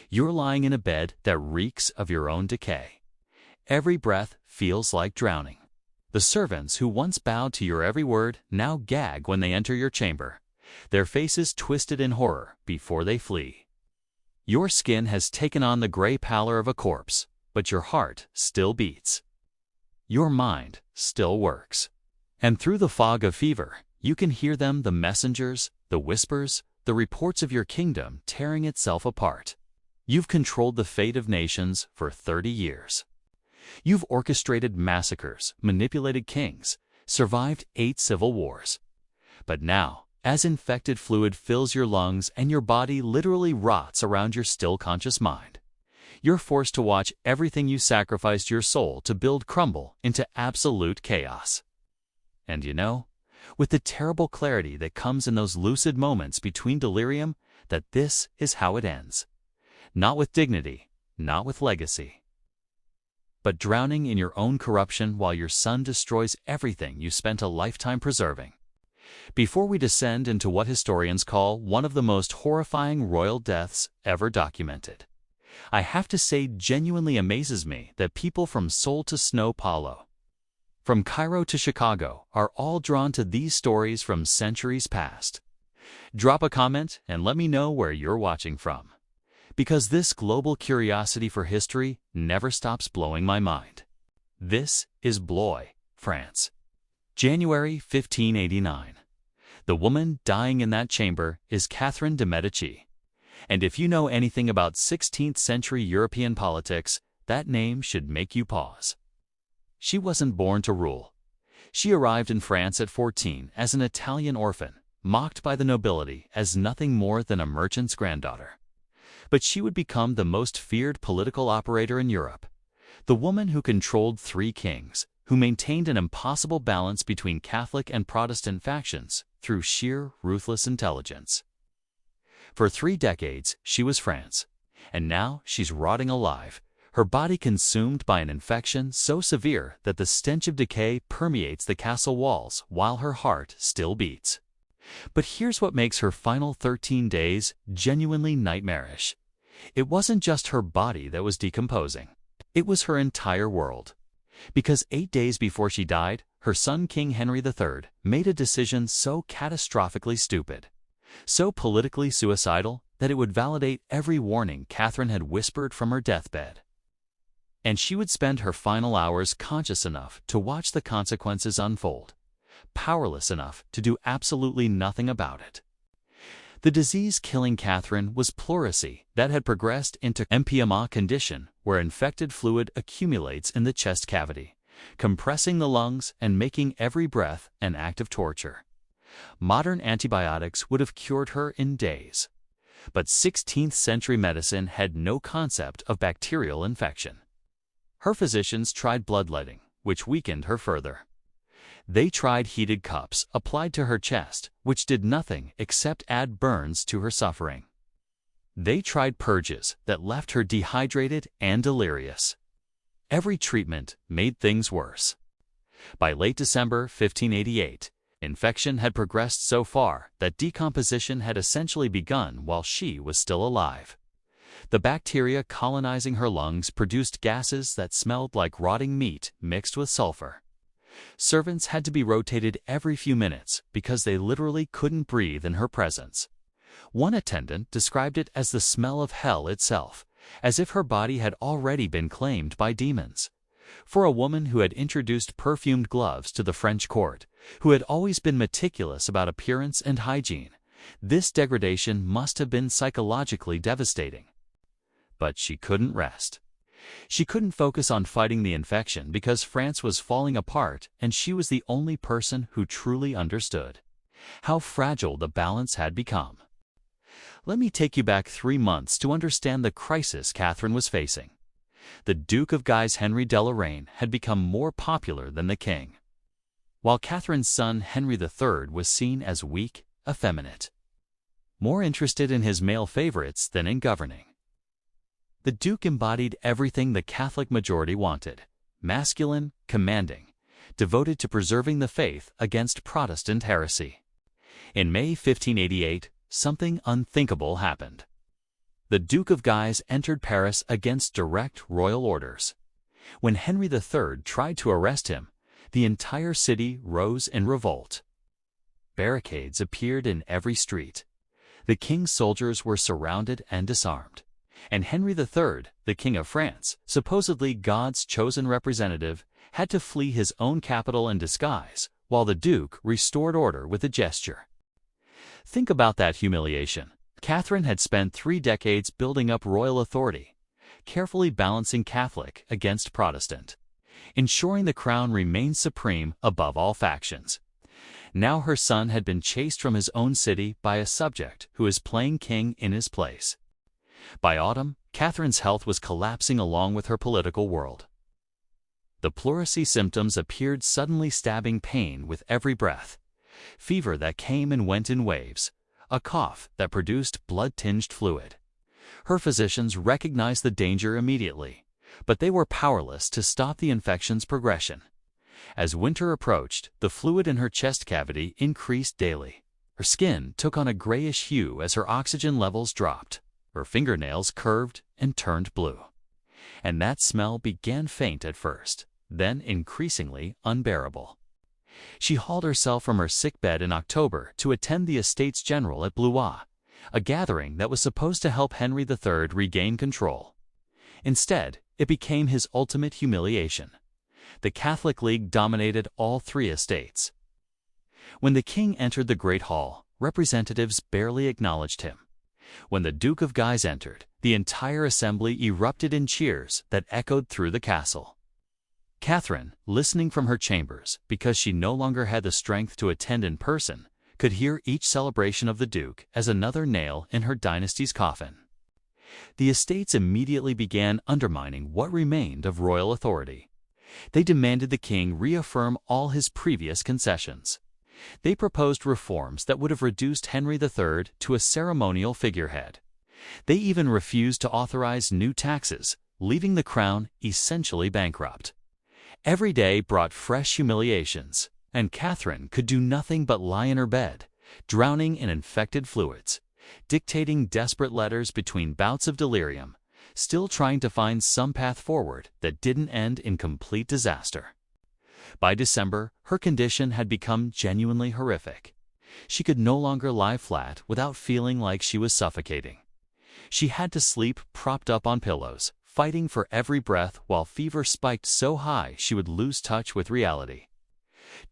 You're lying in a bed that reeks of your own decay. Every breath feels like drowning. The servants who once bowed to your every word now gag when they enter your chamber, their faces twisted in horror before they flee. Your skin has taken on the gray pallor of a corpse, but your heart still beats. Your mind still works. And through the fog of fever, you can hear them, the messengers, the whispers, the reports of your kingdom tearing itself apart. You've controlled the fate of nations for 30 years. You've orchestrated massacres, manipulated kings, survived 8 civil wars. But now, as infected fluid fills your lungs and your body literally rots around your still conscious mind, you're forced to watch everything you sacrificed your soul to build crumble into absolute chaos. And you know, with the terrible clarity that comes in those lucid moments between delirium, that this is how it ends. Not with dignity, not with legacy, but drowning in your own corruption while your son destroys everything you spent a lifetime preserving. Before we descend into what historians call one of the most horrifying royal deaths ever documented, I have to say it genuinely amazes me that people from Seoul to São Paulo, from Cairo to Chicago, are all drawn to these stories from centuries past. Drop a comment and let me know where you're watching from, because this global curiosity for history never stops blowing my mind. This is Blois, France. January 1589. The woman dying in that chamber is Catherine de' Medici. And if you know anything about 16th century European politics, that name should make you pause. She wasn't born to rule. She arrived in France at 14 as an Italian orphan, mocked by the nobility as nothing more than a merchant's granddaughter. But she would become the most feared political operator in Europe, the woman who controlled 3 kings, who maintained an impossible balance between Catholic and Protestant factions through sheer ruthless intelligence. For 3 decades, she was France, and now she's rotting alive, her body consumed by an infection so severe that the stench of decay permeates the castle walls while her heart still beats. But here's what makes her final 13 days genuinely nightmarish. It wasn't just her body that was decomposing. It was her entire world. Because 8 days before she died, her son King Henry III made a decision so catastrophically stupid, so politically suicidal, that it would validate every warning Catherine had whispered from her deathbed. And she would spend her final hours conscious enough to watch the consequences unfold, powerless enough to do absolutely nothing about it. The disease killing Catherine was pleurisy that had progressed into empyema condition, where infected fluid accumulates in the chest cavity, compressing the lungs and making every breath an act of torture. Modern antibiotics would have cured her in days. But 16th century medicine had no concept of bacterial infection. Her physicians tried bloodletting, which weakened her further. They tried heated cups applied to her chest, which did nothing except add burns to her suffering. They tried purges that left her dehydrated and delirious. Every treatment made things worse. By late December 1588, infection had progressed so far that decomposition had essentially begun while she was still alive. The bacteria colonizing her lungs produced gases that smelled like rotting meat mixed with sulfur. Servants had to be rotated every few minutes because they literally couldn't breathe in her presence. One attendant described it as the smell of hell itself, as if her body had already been claimed by demons. For a woman who had introduced perfumed gloves to the French court, who had always been meticulous about appearance and hygiene, this degradation must have been psychologically devastating. But she couldn't rest. She couldn't focus on fighting the infection because France was falling apart and she was the only person who truly understood how fragile the balance had become. Let me take you back 3 months to understand the crisis Catherine was facing. The Duke of Guise Henry de Lorraine had become more popular than the king, while Catherine's son Henry III was seen as weak, effeminate, more interested in his male favorites than in governing. The Duke embodied everything the Catholic majority wanted: masculine, commanding, devoted to preserving the faith against Protestant heresy. In May 1588, something unthinkable happened. the Duke of Guise entered Paris against direct royal orders. When Henry III tried to arrest him, the entire city rose in revolt. Barricades appeared in every street. The king's soldiers were surrounded and disarmed. And Henry III, the King of France, supposedly God's chosen representative, had to flee his own capital in disguise, while the Duke restored order with a gesture. Think about that humiliation. Catherine had spent 3 decades building up royal authority, carefully balancing Catholic against Protestant, ensuring the crown remained supreme above all factions. Now her son had been chased from his own city by a subject who is playing king in his place. By autumn, Catherine's health was collapsing along with her political world. The pleurisy symptoms appeared, suddenly stabbing pain with every breath, fever that came and went in waves, a cough that produced blood-tinged fluid. Her physicians recognized the danger immediately, but they were powerless to stop the infection's progression. As winter approached, the fluid in her chest cavity increased daily. Her skin took on a grayish hue as her oxygen levels dropped. Her fingernails curved and turned blue. And that smell began faint at first, then increasingly unbearable. She hauled herself from her sickbed in October to attend the Estates General at Blois, a gathering that was supposed to help Henry III regain control. Instead, it became his ultimate humiliation. The Catholic League dominated all 3 estates. When the king entered the Great Hall, representatives barely acknowledged him. When the Duke of Guise entered, the entire assembly erupted in cheers that echoed through the castle. Catherine, listening from her chambers because she no longer had the strength to attend in person, could hear each celebration of the Duke as another nail in her dynasty's coffin. The estates immediately began undermining what remained of royal authority. They demanded the king reaffirm all his previous concessions. They proposed reforms that would have reduced Henry III to a ceremonial figurehead. They even refused to authorize new taxes, leaving the crown essentially bankrupt. Every day brought fresh humiliations, and Catherine could do nothing but lie in her bed, drowning in infected fluids, dictating desperate letters between bouts of delirium, still trying to find some path forward that didn't end in complete disaster. By December, her condition had become genuinely horrific. She could no longer lie flat without feeling like she was suffocating. She had to sleep propped up on pillows, fighting for every breath while fever spiked so high she would lose touch with reality.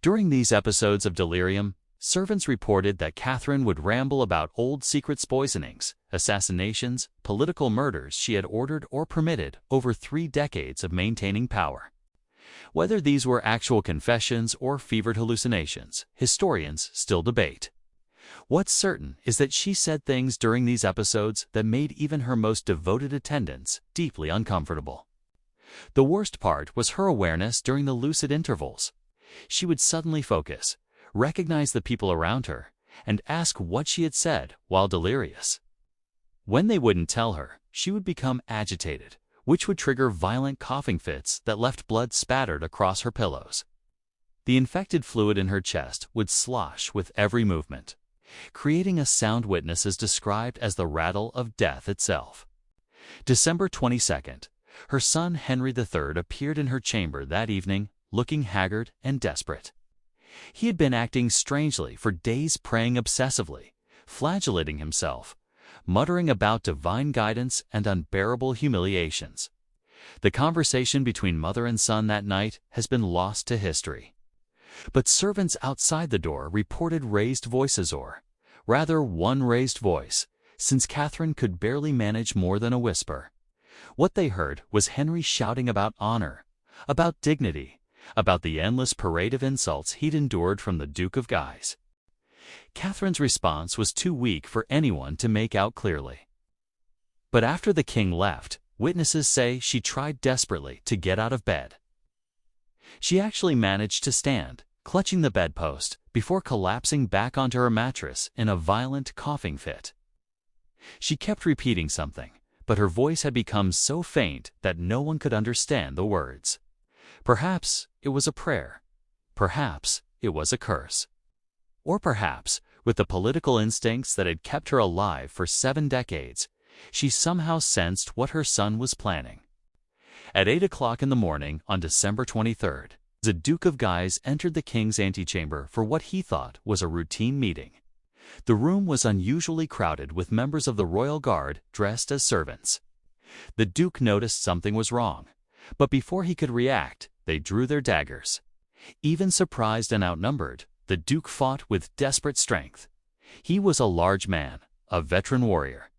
During these episodes of delirium, servants reported that Catherine would ramble about old secret poisonings, assassinations, political murders she had ordered or permitted over 3 decades of maintaining power. Whether these were actual confessions or fevered hallucinations, historians still debate. What's certain is that she said things during these episodes that made even her most devoted attendants deeply uncomfortable. The worst part was her awareness during the lucid intervals. She would suddenly focus, recognize the people around her, and ask what she had said while delirious. When they wouldn't tell her, she would become agitated, which would trigger violent coughing fits that left blood spattered across her pillows. The infected fluid in her chest would slosh with every movement, creating a sound witnesses described as the rattle of death itself. December 22nd, her son Henry III appeared in her chamber that evening, looking haggard and desperate. He had been acting strangely for days, praying obsessively, flagellating himself, muttering about divine guidance and unbearable humiliations. The conversation between mother and son that night has been lost to history. But servants outside the door reported raised voices, or rather one raised voice, since Catherine could barely manage more than a whisper. What they heard was Henry shouting about honor, about dignity, about the endless parade of insults he'd endured from the Duke of Guise. Catherine's response was too weak for anyone to make out clearly. But after the king left, witnesses say she tried desperately to get out of bed. She actually managed to stand, clutching the bedpost, before collapsing back onto her mattress in a violent coughing fit. She kept repeating something, but her voice had become so faint that no one could understand the words. Perhaps it was a prayer. Perhaps it was a curse. Or perhaps, with the political instincts that had kept her alive for 7 decades, She somehow sensed what her son was planning. At 8 o'clock in the morning on December 23rd, the Duke of Guise entered the king's antechamber for what he thought was a routine meeting. The room was unusually crowded with members of the royal guard dressed as servants. The Duke noticed something was wrong, but before he could react, they drew their daggers. Even surprised and outnumbered, the Duke fought with desperate strength. He was a large man, a veteran warrior.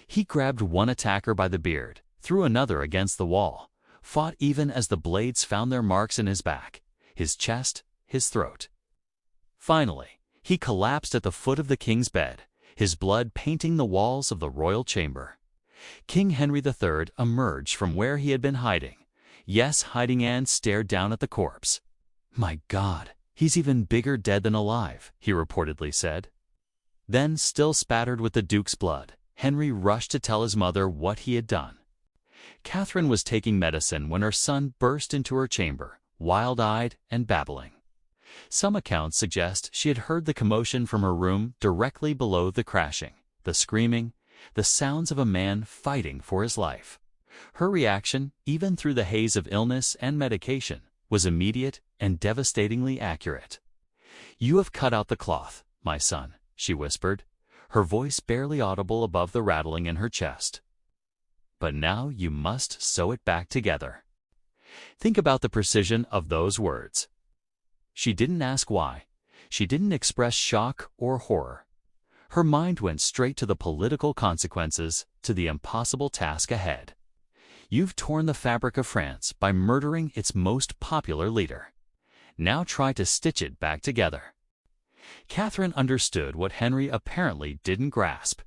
He grabbed one attacker by the beard, threw another against the wall, fought even as the blades found their marks in his back, his chest, his throat. Finally, he collapsed at the foot of the king's bed, his blood painting the walls of the royal chamber. King Henry III emerged from where he had been hiding. Yes, hiding, and stared down at the corpse. "My God, he's even bigger dead than alive," he reportedly said. Then, still spattered with the Duke's blood, Henry rushed to tell his mother what he had done. Catherine was taking medicine when her son burst into her chamber, wild-eyed and babbling. Some accounts suggest she had heard the commotion from her room directly below the crashing, the screaming, the sounds of a man fighting for his life. Her reaction, even through the haze of illness and medication, was immediate and devastatingly accurate. "You have cut out the cloth, my son," she whispered, her voice barely audible above the rattling in her chest. "But now you must sew it back together." Think about the precision of those words. She didn't ask why. She didn't express shock or horror. Her mind went straight to the political consequences, to the impossible task ahead. You've torn the fabric of France by murdering its most popular leader. Now try to stitch it back together. Catherine understood what Henry apparently didn't grasp.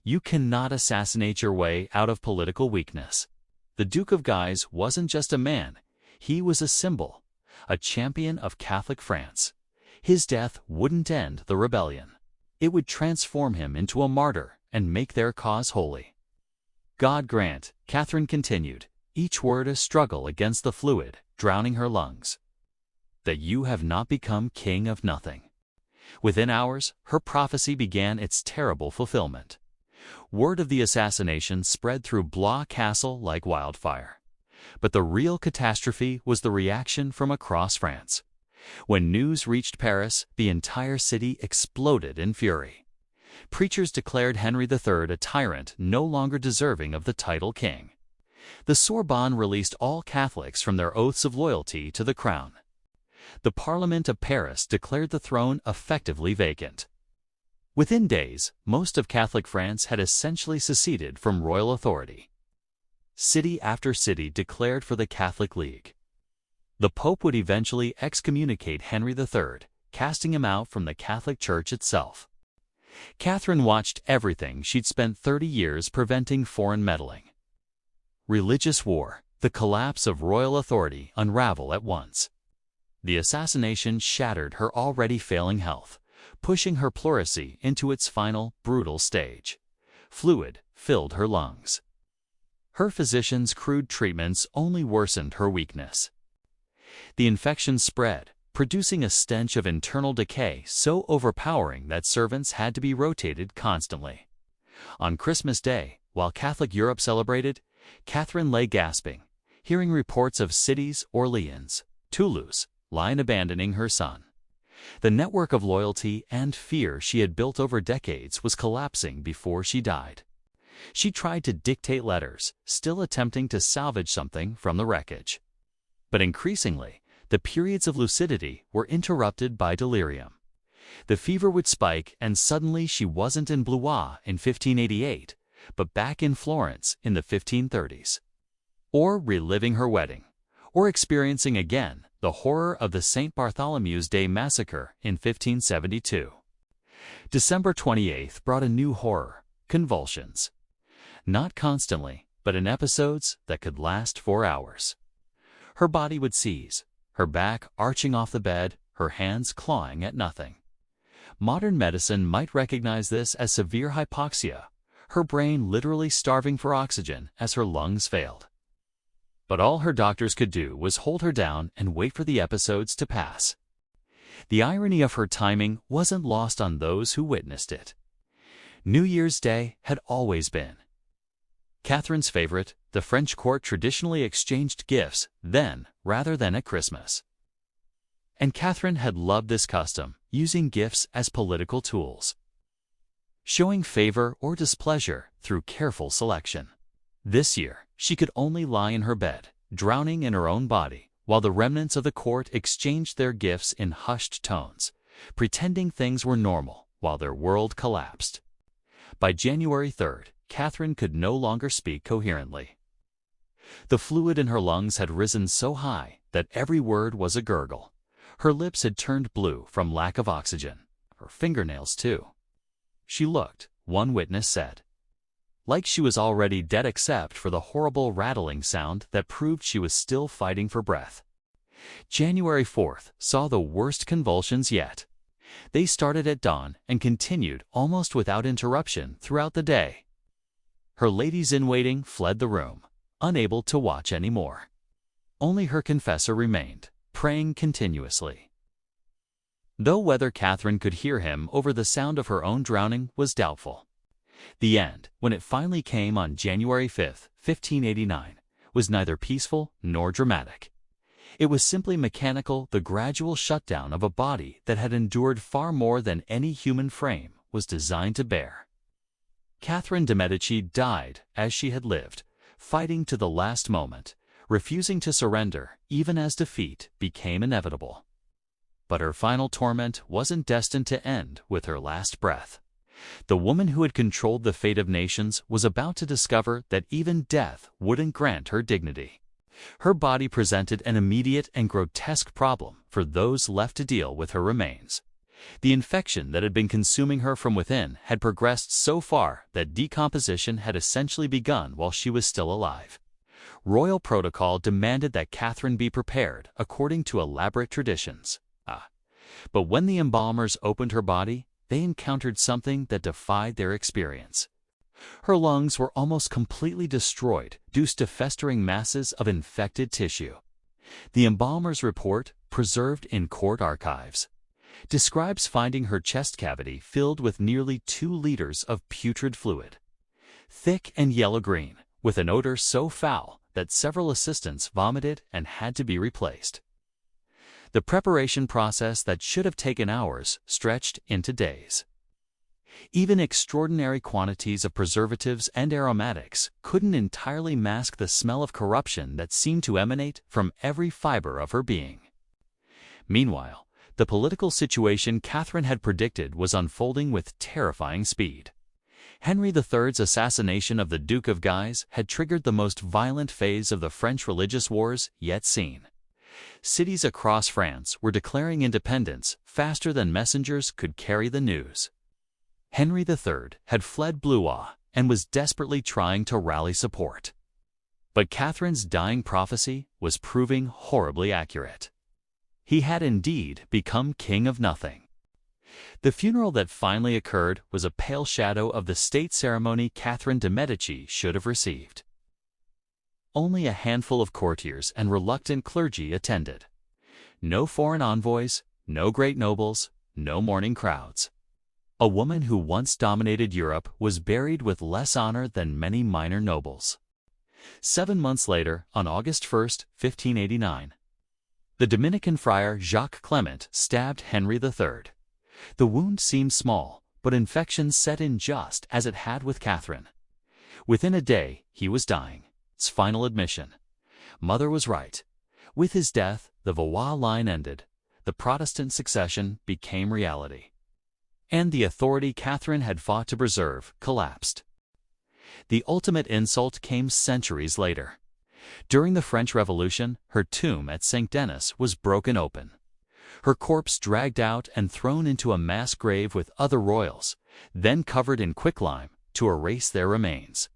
You cannot assassinate your way out of political weakness. The Duke of Guise wasn't just a man. He was a symbol, a champion of Catholic France. His death wouldn't end the rebellion. It would transform him into a martyr and make their cause holy. God grant, Catherine continued, each word a struggle against the fluid, drowning her lungs, that you have not become king of nothing. Within hours, her prophecy began its terrible fulfillment. Word of the assassination spread through Blois Castle like wildfire. But the real catastrophe was the reaction from across France. When news reached Paris, the entire city exploded in fury. Preachers declared Henry III a tyrant no longer deserving of the title king. The Sorbonne released all Catholics from their oaths of loyalty to the crown. The Parliament of Paris declared the throne effectively vacant. Within days, most of Catholic France had essentially seceded from royal authority. City after city declared for the Catholic League. The Pope would eventually excommunicate Henry III, casting him out from the Catholic Church itself. Catherine watched everything she'd spent 30 years preventing foreign meddling. Religious war, the collapse of royal authority unravel at once. The assassination shattered her already failing health, pushing her pleurisy into its final, brutal stage. Fluid filled her lungs. Her physicians' crude treatments only worsened her weakness. The infection spread, producing a stench of internal decay so overpowering that servants had to be rotated constantly. On Christmas Day, while Catholic Europe celebrated, Catherine lay gasping, hearing reports of cities, Orleans, Toulouse, lying abandoning her son. The network of loyalty and fear she had built over decades was collapsing before she died. She tried to dictate letters, still attempting to salvage something from the wreckage. But increasingly, the periods of lucidity were interrupted by delirium. The fever would spike, and suddenly she wasn't in Blois in 1588, but back in Florence in the 1530s. Or reliving her wedding, or experiencing again the horror of the St. Bartholomew's Day massacre in 1572. December 28th brought a new horror, convulsions. Not constantly, but in episodes that could last for hours. Her body would seize, her back arching off the bed, her hands clawing at nothing. Modern medicine might recognize this as severe hypoxia, her brain literally starving for oxygen as her lungs failed. But all her doctors could do was hold her down and wait for the episodes to pass. The irony of her timing wasn't lost on those who witnessed it. New Year's Day had always been, Catherine's favorite, the French court traditionally exchanged gifts then rather than at Christmas. And Catherine had loved this custom, using gifts as political tools, showing favor or displeasure through careful selection. This year, she could only lie in her bed, drowning in her own body, while the remnants of the court exchanged their gifts in hushed tones, pretending things were normal while their world collapsed. By January 3rd, Catherine could no longer speak coherently. The fluid in her lungs had risen so high that every word was a gurgle. Her lips had turned blue from lack of oxygen. Her fingernails, too. She looked, one witness said, like she was already dead except for the horrible rattling sound that proved she was still fighting for breath. January 4th saw the worst convulsions yet. They started at dawn and continued almost without interruption throughout the day. Her ladies-in-waiting fled the room, unable to watch anymore. Only her confessor remained, praying continuously. Though whether Catherine could hear him over the sound of her own drowning was doubtful. The end, when it finally came on January 5, 1589, was neither peaceful nor dramatic. It was simply mechanical, the gradual shutdown of a body that had endured far more than any human frame was designed to bear. Catherine de' Medici died as she had lived, fighting to the last moment, refusing to surrender even as defeat became inevitable. But her final torment wasn't destined to end with her last breath. The woman who had controlled the fate of nations was about to discover that even death wouldn't grant her dignity. Her body presented an immediate and grotesque problem for those left to deal with her remains. The infection that had been consuming her from within had progressed so far that decomposition had essentially begun while she was still alive. Royal protocol demanded that Catherine be prepared according to elaborate traditions. But when the embalmers opened her body, they encountered something that defied their experience. Her lungs were almost completely destroyed due to festering masses of infected tissue. The embalmer's report, preserved in court archives, describes finding her chest cavity filled with nearly 2 liters of putrid fluid, thick and yellow-green, with an odor so foul that several assistants vomited and had to be replaced. The preparation process that should have taken hours stretched into days. Even extraordinary quantities of preservatives and aromatics couldn't entirely mask the smell of corruption that seemed to emanate from every fiber of her being. Meanwhile, the political situation Catherine had predicted was unfolding with terrifying speed. Henry III's assassination of the Duke of Guise had triggered the most violent phase of the French religious wars yet seen. Cities across France were declaring independence faster than messengers could carry the news. Henry III had fled Blois and was desperately trying to rally support. But Catherine's dying prophecy was proving horribly accurate. He had indeed become king of nothing. The funeral that finally occurred was a pale shadow of the state ceremony Catherine de' Medici should have received. Only a handful of courtiers and reluctant clergy attended. No foreign envoys, no great nobles, no mourning crowds. A woman who once dominated Europe was buried with less honor than many minor nobles. 7 months later, on August 1, 1589, the Dominican friar Jacques Clement stabbed Henry III. The wound seemed small, but infection set in just as it had with Catherine. Within a day, he was dying. Its final admission. Mother was right. With his death, the Valois line ended. The Protestant succession became reality. And the authority Catherine had fought to preserve collapsed. The ultimate insult came centuries later. During the French Revolution, her tomb at St. Denis was broken open. Her corpse dragged out and thrown into a mass grave with other royals, then covered in quicklime to erase their remains.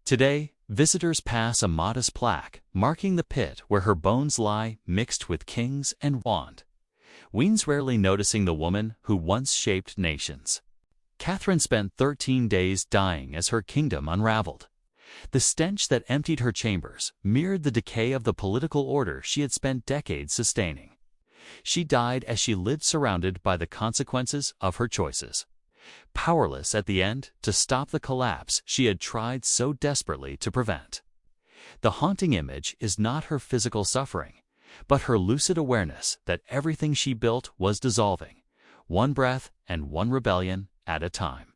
Today, visitors pass a modest plaque marking the pit where her bones lie mixed with kings and wand. Weens rarely noticing the woman who once shaped nations. Catherine spent 13 days dying as her kingdom unraveled. The stench that emptied her chambers mirrored the decay of the political order she had spent decades sustaining. She died as she lived surrounded by the consequences of her choices. powerless at the end to stop the collapse she had tried so desperately to prevent. The haunting image is not her physical suffering, but her lucid awareness that everything she built was dissolving, one breath and one rebellion at a time.